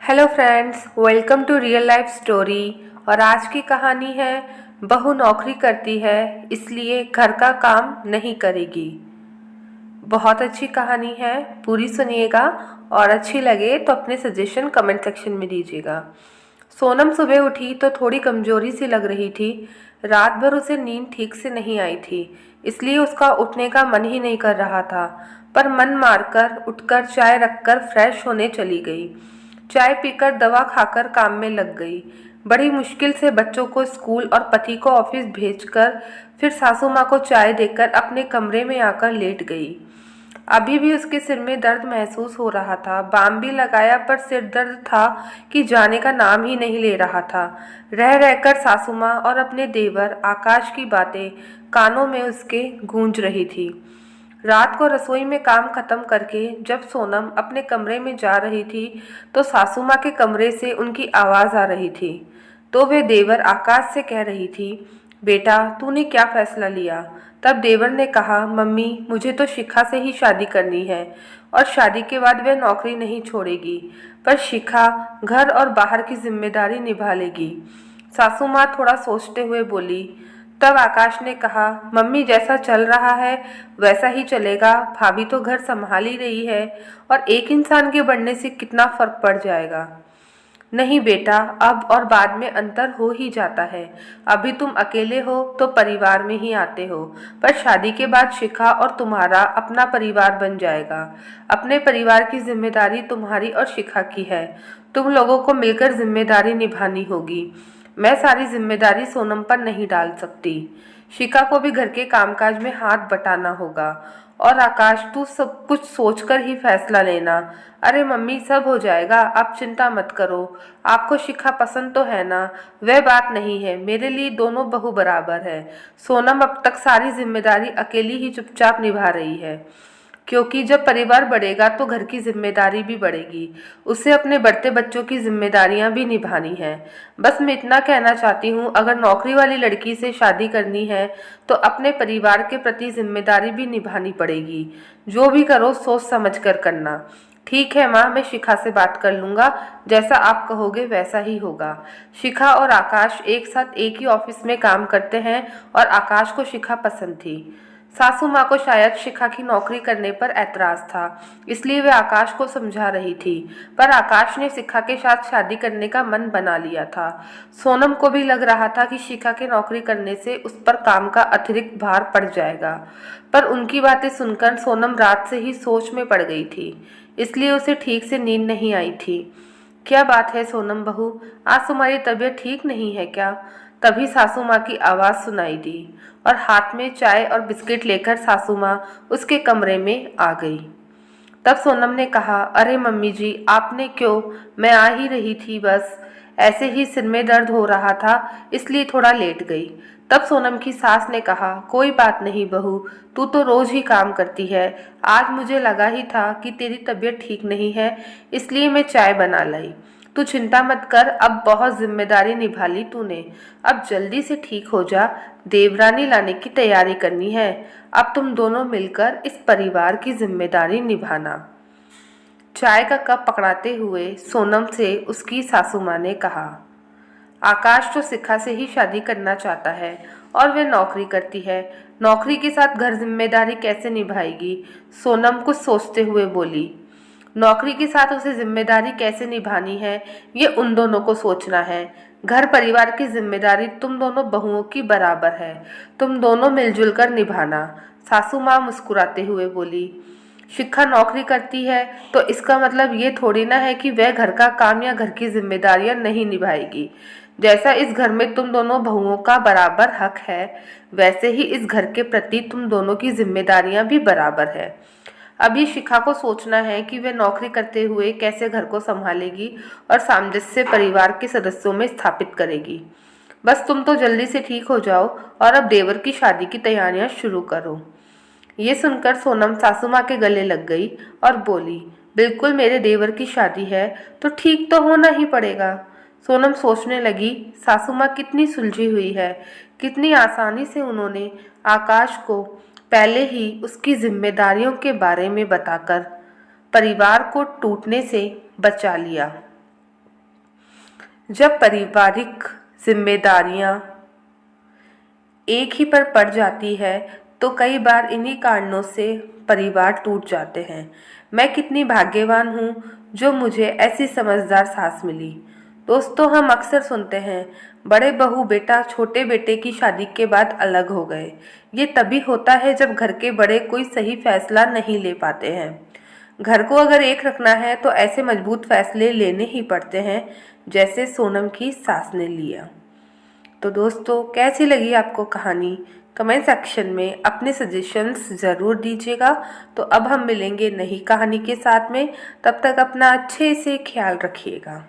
Hello friends, welcome to real life story. और आज की कहानी है बहू नौकरी करती है इसलिए घर का काम नहीं करेगी। बहुत अच्छी कहानी है, पूरी सुनिएगा और अच्छी लगे तो अपने सजेशन कमेंट सेक्शन में दीजिएगा। सोनम सुबह उठी तो थोड़ी कमजोरी सी लग रही थी। रात भर उसे नींद ठीक से नहीं आई थी, इसलिए उसका उठने का मन ही नहीं कर रहा था। पर मन मारकर उठकर चाय रखकर फ्रेश होने चली गई। चाय पीकर दवा खाकर काम में लग गई। बड़ी मुश्किल से बच्चों को स्कूल और पति को ऑफिस भेजकर फिर सासू माँ को चाय देकर अपने कमरे में आकर लेट गई। अभी भी उसके सिर में दर्द महसूस हो रहा था। बाम भी लगाया पर सिर दर्द था कि जाने का नाम ही नहीं ले रहा था। रह रहकर सासू माँ और अपने देवर आकाश की बातें कानों में उसके गूंज रही थी। रात को रसोई में काम खत्म करके जब सोनम अपने कमरे में जा रही थी तो सासू माँ के कमरे से उनकी आवाज़ आ रही थी। तो वे देवर आकाश से कह रही थी, बेटा तूने क्या फैसला लिया? तब देवर ने कहा, मम्मी मुझे तो शिखा से ही शादी करनी है और शादी के बाद वह नौकरी नहीं छोड़ेगी, पर शिखा घर और बाहर की जिम्मेदारी निभा लेगी। सासू माँ थोड़ा सोचते हुए बोली। तब आकाश ने कहा, मम्मी जैसा चल रहा है वैसा ही चलेगा। भाभी तो घर संभाल ही रही है और एक इंसान के बढ़ने से कितना फर्क पड़ जाएगा। नहीं बेटा, अब और बाद में अंतर हो ही जाता है। अभी तुम अकेले हो तो परिवार में ही आते हो, पर शादी के बाद शिखा और तुम्हारा अपना परिवार बन जाएगा। अपने परिवार की जिम्मेदारी तुम्हारी और शिखा की है। तुम लोगों को मिलकर जिम्मेदारी निभानी होगी। मैं सारी जिम्मेदारी सोनम पर नहीं डाल सकती। शिखा को भी घर के कामकाज में हाथ बटाना होगा। और आकाश तू सब कुछ सोचकर ही फैसला लेना। अरे मम्मी सब हो जाएगा, आप चिंता मत करो। आपको शिखा पसंद तो है ना? वह बात नहीं है, मेरे लिए दोनों बहू बराबर है। सोनम अब तक सारी जिम्मेदारी अकेली ही चुपचाप निभा रही है, क्योंकि जब परिवार बढ़ेगा तो घर की जिम्मेदारी भी बढ़ेगी। उसे अपने बढ़ते बच्चों की जिम्मेदारियां भी निभानी है। बस मैं इतना कहना चाहती हूँ, अगर नौकरी वाली लड़की से शादी करनी है तो अपने परिवार के प्रति जिम्मेदारी भी निभानी पड़ेगी। जो भी करो सोच समझ कर करना। ठीक है माँ, मैं शिखा से बात कर लूँगा। जैसा आप कहोगे वैसा ही होगा। शिखा और आकाश एक साथ एक ही ऑफिस में काम करते हैं और आकाश को शिखा पसंद थी। सासू माँ को शायद शिखा की नौकरी करने पर ऐतराज था, इसलिए वे आकाश को समझा रही थी। पर आकाश ने शिखा के साथ शादी करने का मन बना लिया था। सोनम को भी लग रहा था कि शिखा के नौकरी करने से उस पर काम का अतिरिक्त भार पड़ जाएगा। पर उनकी बातें सुनकर सोनम रात से ही सोच में पड़ गई थी, इसलिए उसे ठीक से नींद नहीं आई थी। क्या बात है सोनम बहू, आज तुम्हारी तबीयत ठीक नहीं है क्या? तभी सासू माँ की आवाज़ सुनाई दी और हाथ में चाय और बिस्किट लेकर सासू माँ उसके कमरे में आ गई। तब सोनम ने कहा, अरे मम्मी जी आपने क्यों? मैं आ ही रही थी, बस ऐसे ही सिर में दर्द हो रहा था इसलिए थोड़ा लेट गई। तब सोनम की सास ने कहा, कोई बात नहीं बहू, तू तो रोज ही काम करती है। आज मुझे लगा ही था कि तेरी तबीयत ठीक नहीं है, इसलिए मैं चाय बना लाई। तू चिंता मत कर, अब बहुत जिम्मेदारी निभा ली तूने। अब जल्दी से ठीक हो जा, देवरानी लाने की तैयारी करनी है। अब तुम दोनों मिलकर इस परिवार की जिम्मेदारी निभाना। चाय का कप पकड़ाते हुए सोनम से उसकी सासू माँ ने कहा। आकाश तो शिखा से ही शादी करना चाहता है और वह नौकरी करती है। नौकरी के साथ घर जिम्मेदारी कैसे निभाएगी? सोनम कुछ सोचते हुए बोली। नौकरी के साथ उसे जिम्मेदारी कैसे निभानी है ये उन दोनों को सोचना है। घर परिवार की जिम्मेदारी तुम दोनों बहुओं की बराबर है, तुम दोनों मिलजुल कर निभाना। सासू माँ मुस्कुराते हुए बोली। शिखा नौकरी करती है तो इसका मतलब ये थोड़ी ना है कि वह घर का काम या घर की जिम्मेदारियां नहीं निभाएगी। जैसा इस घर में तुम दोनों बहुओं का बराबर हक है, वैसे ही इस घर के प्रति तुम दोनों की जिम्मेदारियां भी बराबर है। अभी शिखा को सोचना है कि वह नौकरी करते हुए कैसे घर को संभालेगी और सामंजस्य परिवार के सदस्यों में स्थापित करेगी। बस तुम तो जल्दी से ठीक हो जाओ और अब देवर की शादी की तैयारियां शुरू करो। ये सुनकर सोनम सासू माँ के गले लग गई और बोली, बिल्कुल मेरे देवर की शादी है तो ठीक तो होना ही पड़ेगा। सोनम सोचने लगी, सासू माँ कितनी सुलझी हुई है, कितनी आसानी से उन्होंने आकाश को पहले ही उसकी जिम्मेदारियों के बारे में बताकर परिवार को टूटने से बचा लिया। जब पारिवारिक जिम्मेदारियां एक ही पर पड़ जाती है तो कई बार इन्हीं कारणों से परिवार टूट जाते हैं। मैं कितनी भाग्यवान हूँ जो मुझे ऐसी समझदार सास मिली। दोस्तों, हम अक्सर सुनते हैं बड़े बहू बेटा छोटे बेटे की शादी के बाद अलग हो गए। ये तभी होता है जब घर के बड़े कोई सही फैसला नहीं ले पाते हैं। घर को अगर एक रखना है तो ऐसे मजबूत फैसले लेने ही पड़ते हैं जैसे सोनम की सास ने लिया। तो दोस्तों, कैसी लगी आपको कहानी? कमेंट सेक्शन में अपने सजेशंस ज़रूर दीजिएगा। तो अब हम मिलेंगे नई कहानी के साथ में। तब तक अपना अच्छे से ख्याल रखिएगा।